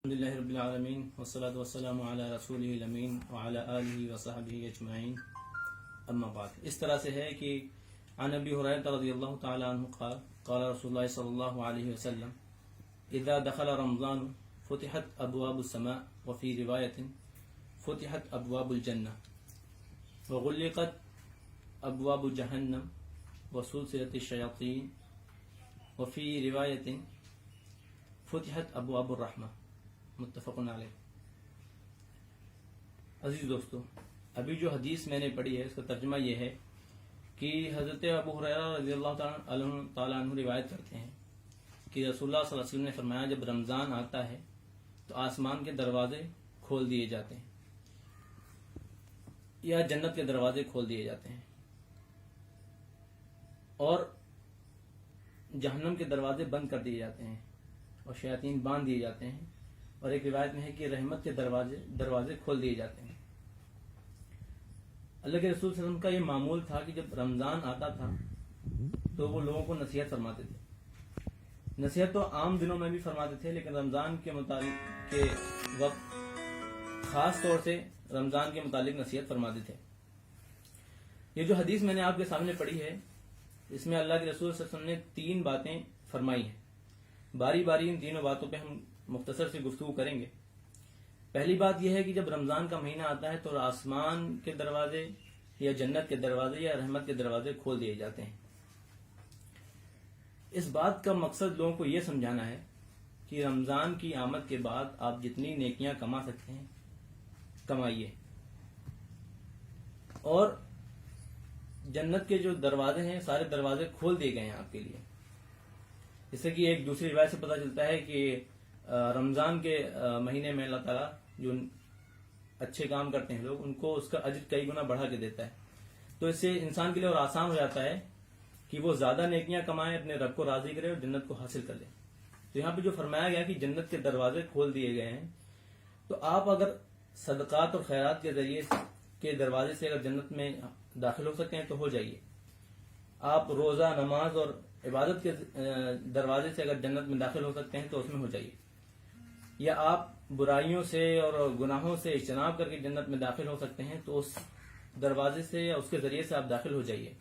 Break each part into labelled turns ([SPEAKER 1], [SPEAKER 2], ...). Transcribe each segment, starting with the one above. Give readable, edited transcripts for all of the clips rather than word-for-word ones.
[SPEAKER 1] الحمدللہ رب العالمین والصلاة والسلام علی رسولہ الامین وعلی آلہ وصحبہ اجمعین اما بعد. اس طرح سے ہے کہ عن ابی ہریرہ رضی اللہ تعالی عنہ قال قال رسول اللہ صلی اللہ علیہ وسلم اذا دخل رمضان فتحت ابواب السماء وفي روایت فتحت ابواب الجنہ وغلقت ابواب جہنم وسلسلت الشیاطین وفي روایت فتحت ابواب الرحمہ. متفق علیہ. عزیز دوستو، ابھی جو حدیث میں نے پڑھی ہے اس کا ترجمہ یہ ہے کہ حضرت ابو ہریرہ رضی اللہ تعالیٰ عنہ روایت کرتے ہیں کہ رسول اللہ صلی اللہ علیہ وسلم نے فرمایا جب رمضان آتا ہے تو آسمان کے دروازے کھول دیے جاتے ہیں یا جنت کے دروازے کھول دیے جاتے ہیں اور جہنم کے دروازے بند کر دیے جاتے ہیں اور شیاطین باندھ دیے جاتے ہیں، اور ایک روایت میں ہے کہ رحمت کے دروازے کھول دیے جاتے ہیں. اللہ کے رسول صلی اللہ علیہ وسلم کا یہ معمول تھا کہ جب رمضان آتا تھا تو وہ لوگوں کو نصیحت فرماتے تھے. نصیحت تو عام دنوں میں بھی فرماتے تھے، لیکن رمضان کے متعلق کے وقت خاص طور سے رمضان کے متعلق نصیحت فرماتے تھے. یہ جو حدیث میں نے آپ کے سامنے پڑھی ہے اس میں اللہ کے رسول صلی اللہ علیہ وسلم نے 3 باتیں فرمائی ہیں. باری باری ان تینوں باتوں پہ ہم مختصر سے گفتگو کریں گے. پہلی بات یہ ہے کہ جب رمضان کا مہینہ آتا ہے تو آسمان کے دروازے یا جنت کے دروازے یا رحمت کے دروازے کھول دیے جاتے ہیں. اس بات کا مقصد لوگوں کو یہ سمجھانا ہے کہ رمضان کی آمد کے بعد آپ جتنی نیکیاں کما سکتے ہیں کمائیے، اور جنت کے جو دروازے ہیں سارے دروازے کھول دیے گئے ہیں آپ کے لیے. جیسے کہ ایک دوسری روایت سے پتہ چلتا ہے کہ رمضان کے مہینے میں اللہ تعالیٰ جو اچھے کام کرتے ہیں لوگ ان کو اس کا اجر کئی گنا بڑھا کے دیتا ہے. تو اس سے انسان کے لیے اور آسان ہو جاتا ہے کہ وہ زیادہ نیکیاں کمائیں، اپنے رب کو راضی کرے اور جنت کو حاصل کر لے. تو یہاں پہ جو فرمایا گیا کہ جنت کے دروازے کھول دیے گئے ہیں، تو آپ اگر صدقات اور خیرات کے ذریعے کے دروازے سے اگر جنت میں داخل ہو سکتے ہیں تو ہو جائیے. آپ روزہ، نماز اور عبادت کے دروازے سے اگر جنت میں داخل ہو سکتے ہیں تو اس میں ہو جائیے. یا آپ برائیوں سے اور گناہوں سے اجتناب کر کے جنت میں داخل ہو سکتے ہیں تو اس دروازے سے یا اس کے ذریعے سے آپ داخل ہو جائیے.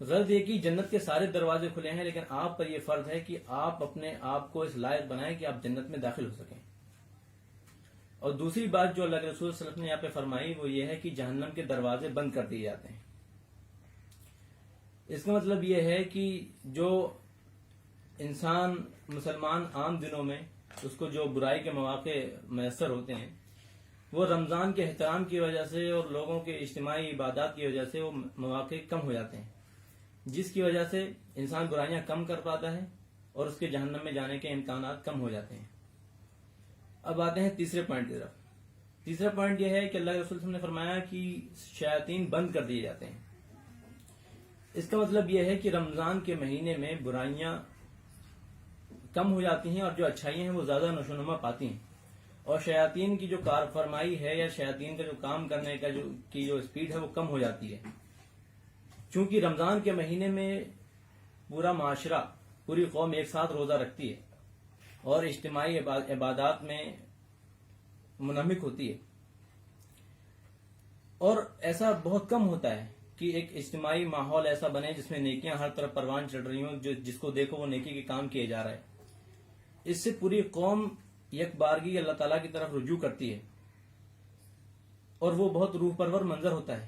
[SPEAKER 1] غرض یہ کہ جنت کے سارے دروازے کھلے ہیں، لیکن آپ پر یہ فرض ہے کہ آپ اپنے آپ کو اس لائق بنائیں کہ آپ جنت میں داخل ہو سکیں. اور دوسری بات جو اللہ کے رسول صلی اللہ علیہ وسلم نے یہاں پہ فرمائی وہ یہ ہے کہ جہنم کے دروازے بند کر دیے جاتے ہیں. اس کا مطلب یہ ہے کہ جو انسان مسلمان عام دنوں میں اس کو جو برائی کے مواقع میسر ہوتے ہیں وہ رمضان کے احترام کی وجہ سے اور لوگوں کے اجتماعی عبادات کی وجہ سے وہ مواقع کم ہو جاتے ہیں، جس کی وجہ سے انسان برائیاں کم کر پاتا ہے اور اس کے جہنم میں جانے کے امکانات کم ہو جاتے ہیں. اب آتے ہیں تیسرے پوائنٹ کی طرف. تیسرا پوائنٹ یہ ہے کہ اللہ کے رسول صلی اللہ علیہ وسلم نے فرمایا کہ شیاطین بند کر دیے جاتے ہیں. اس کا مطلب یہ ہے کہ رمضان کے مہینے میں برائیاں کم ہو جاتی ہیں اور جو اچھائیاں ہیں وہ زیادہ نشو و نما پاتی ہیں، اور شیاطین کی جو کار فرمائی ہے یا شیاطین کا جو کام کرنے کا جو اسپیڈ ہے وہ کم ہو جاتی ہے. چونکہ رمضان کے مہینے میں پورا معاشرہ، پوری قوم ایک ساتھ روزہ رکھتی ہے اور اجتماعی عبادات میں منہمک ہوتی ہے، اور ایسا بہت کم ہوتا ہے کہ ایک اجتماعی ماحول ایسا بنے جس میں نیکیاں ہر طرف پروان چڑھ رہی ہوں، جس کو دیکھو وہ نیکی کے کام کیے جا رہا ہے. اس سے پوری قوم یک بارگی اللہ تعالیٰ کی طرف رجوع کرتی ہے اور وہ بہت روح پرور منظر ہوتا ہے.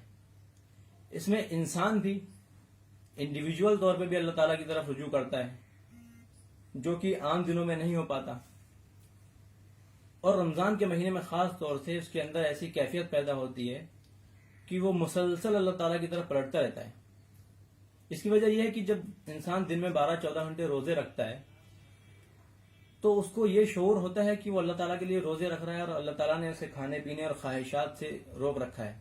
[SPEAKER 1] اس میں انسان بھی انڈیویجول طور پہ بھی اللہ تعالیٰ کی طرف رجوع کرتا ہے جو کہ عام دنوں میں نہیں ہو پاتا، اور رمضان کے مہینے میں خاص طور سے اس کے اندر ایسی کیفیت پیدا ہوتی ہے کہ وہ مسلسل اللہ تعالیٰ کی طرف پلٹتا رہتا ہے. اس کی وجہ یہ ہے کہ جب انسان دن میں 12-14 گھنٹے روزے رکھتا ہے تو اس کو یہ شعور ہوتا ہے کہ وہ اللہ تعالیٰ کے لیے روزے رکھ رہا ہے اور اللہ تعالیٰ نے اسے کھانے پینے اور خواہشات سے روک رکھا ہے.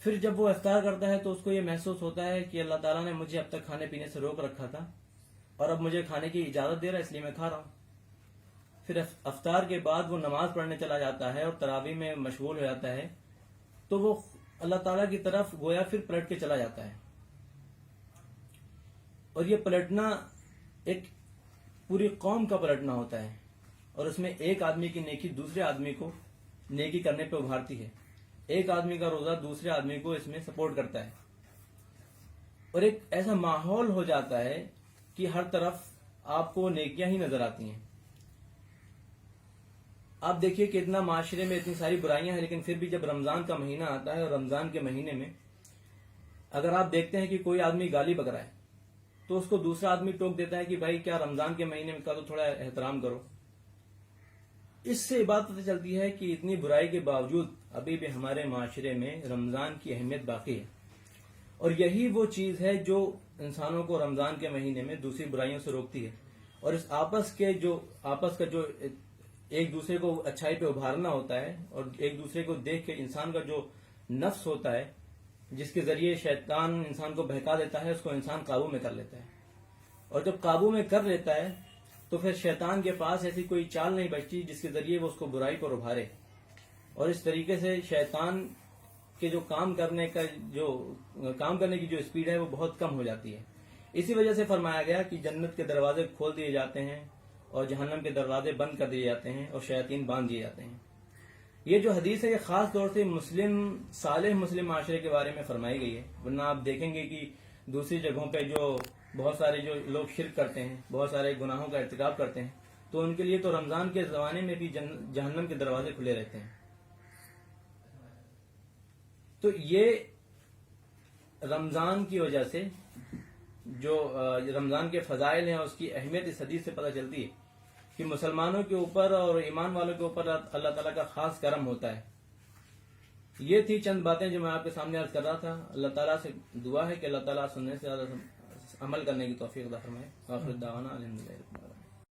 [SPEAKER 1] پھر جب وہ افطار کرتا ہے تو اس کو یہ محسوس ہوتا ہے کہ اللہ تعالیٰ نے مجھے اب تک کھانے پینے سے روک رکھا تھا اور اب مجھے کھانے کی اجازت دے رہا ہے، اس لیے میں کھا رہا ہوں. پھر افطار کے بعد وہ نماز پڑھنے چلا جاتا ہے اور تراویح میں مشغول ہو جاتا ہے، تو وہ اللہ تعالیٰ کی طرف گویا پھر پلٹ کے چلا جاتا ہے. اور یہ پلٹنا ایک پوری قوم کا پلٹنا ہوتا ہے، اور اس میں ایک آدمی کی نیکی دوسرے آدمی کو نیکی کرنے پہ ابھارتی ہے، ایک آدمی کا روزہ دوسرے آدمی کو اس میں سپورٹ کرتا ہے، اور ایک ایسا ماحول ہو جاتا ہے کہ ہر طرف آپ کو نیکیاں ہی نظر آتی ہیں۔ آپ دیکھیے کہ اتنا معاشرے میں اتنی ساری برائیاں ہیں، لیکن پھر بھی جب رمضان کا مہینہ آتا ہے اور رمضان کے مہینے میں اگر آپ دیکھتے ہیں کہ کوئی آدمی گالی بک رہا ہے تو اس کو دوسرا آدمی ٹوک دیتا ہے کہ بھائی کیا رمضان کے مہینے میں کا تو تھوڑا احترام کرو۔ اس سے یہ بات پتہ چلتی ہے کہ اتنی برائی کے باوجود ابھی بھی ہمارے معاشرے میں رمضان کی اہمیت باقی ہے، اور یہی وہ چیز ہے جو انسانوں کو رمضان کے مہینے میں دوسری برائیوں سے روکتی ہے، اور اس آپس کا جو ایک دوسرے کو اچھائی پہ ابھارنا ہوتا ہے، اور ایک دوسرے کو دیکھ کے انسان کا جو نفس ہوتا ہے جس کے ذریعے شیطان انسان کو بہکا دیتا ہے، اس کو انسان قابو میں کر لیتا ہے، اور جب قابو میں کر لیتا ہے تو پھر شیطان کے پاس ایسی کوئی چال نہیں بچتی جس کے ذریعے وہ اس کو برائی پر ابھارے، اور اس طریقے سے شیطان کے جو کام کرنے کی جو اسپیڈ ہے وہ بہت کم ہو جاتی ہے۔ اسی وجہ سے فرمایا گیا کہ جنت کے دروازے کھول دیے جاتے ہیں اور جہنم کے دروازے بند کر دیے جاتے ہیں اور شیاطین باندھ دیے جاتے ہیں۔ یہ جو حدیث ہے یہ خاص طور سے صالح مسلم معاشرے کے بارے میں فرمائی گئی ہے، ورنہ آپ دیکھیں گے کہ دوسری جگہوں پہ جو بہت سارے جو لوگ شرک کرتے ہیں، بہت سارے گناہوں کا ارتکاب کرتے ہیں، تو ان کے لیے تو رمضان کے زمانے میں بھی جہنم کے دروازے کھلے رہتے ہیں۔ تو یہ رمضان کی وجہ سے جو رمضان کے فضائل ہیں اس کی اہمیت اس حدیث سے پتہ چلتی ہے کہ مسلمانوں کے اوپر اور ایمان والوں کے اوپر اللہ تعالیٰ کا خاص کرم ہوتا ہے۔ یہ تھی چند باتیں جو میں آپ کے سامنے عرض کر رہا تھا۔ اللہ تعالیٰ سے دعا ہے کہ اللہ تعالیٰ سننے سے زیادہ عمل کرنے کی توفیق عطا فرمائے۔ آخر دعوانا الحمدللہ۔